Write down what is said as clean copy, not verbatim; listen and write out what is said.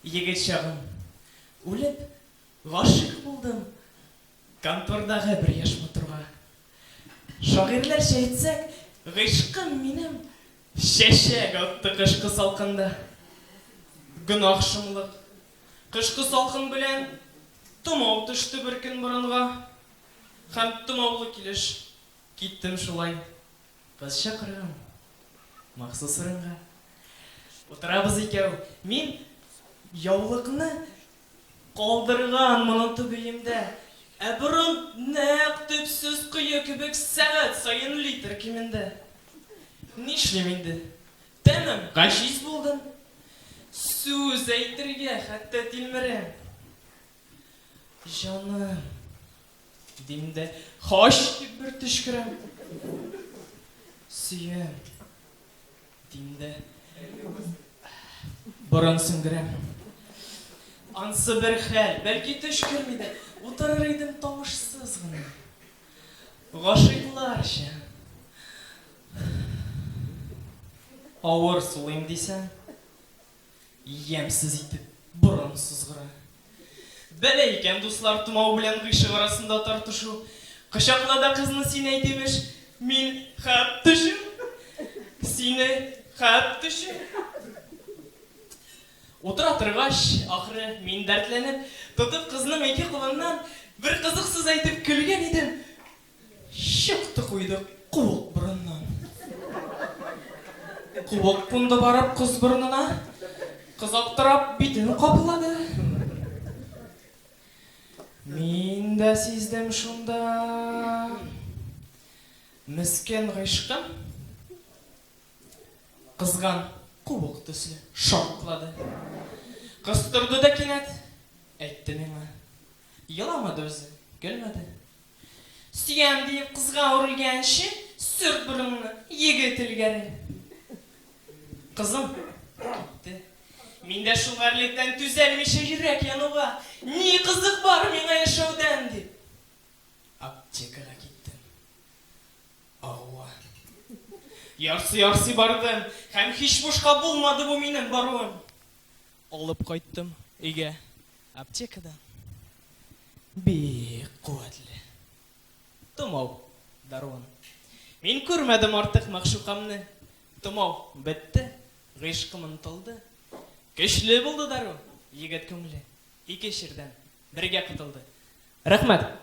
Егет шағым, өліп, ғашық болдым, контордағы бір яш мұтырға. Шағирлерше етсек, ғишқым менім, шешек отты қышқы салқында. Гүнақ шымлық, қышқы салқын білен, тұмау түшті бір күн бұрынға. Һәм тұмаулы келіш, кеттім шулай, қыз шақырған, мақсус ұрынға. Отырабыз екеу, мен яулықны қалдырған мұны түбейімді, әбұрын нәқ түпсіз құйы күбік сәғат сайын литр кемінді. Нешлеменді? Тәмім ғашиз болдым. Сөз әйтірге хәтті телмірем. Жаным, демді хош деп бір түшкірем. Сүйем, демді бұрын сүңгірем. Ансы бір хәл, бәлки түшкірмейді, отырыр едім тамышсыз ғына. Ғашиқларша. Ауыр сұлайым дейсен, емсіз етіп бұрын сызғыра. Бәле екен дуслар тұмау білен ғишық арасында тартышу. Қышақлада қызны сен әйтемеш, мен қап түшім. Сені қап түшім. Отыра тұрғаш, ақыры мен дәртленіп, тұтып қызының екі қолынан бір қызықсыз айтып күлген едім. Шықты қойды қуық бұрыннан. Қуық бұнды барып қыз бұрынына, қыз ақтырап бетін қапылады. Мен де сездім шында, міскен ғишқым, қызған қуық түсі шоқлады. Қыз тұрды да кенет, әйтті мені. Еламады өзі, гүлмеді. Сүйем дейіп қызға ұрылгенші, сүрт бұрынны егі тілгәрі. Қызым, кетті. Мен де шулғарлеттен түзелмеші жүрек януға. Не қызық бар мен айшаудан деп. Аптекаға кеттім. Ауа. Ярсы бардым. Һәм хиш бошқа болмады бұл менің баруым. Олып қайттым үйге аптекадан. Бек қуатлы. Тұмау даруын. Мен көрмәдім артық мақшуқамны. Тұмау бітті. Ғишқым ұнтылды. Көшлі болды дару. Егет көңілі. Екі шерден бірге құтылды. Рахмет.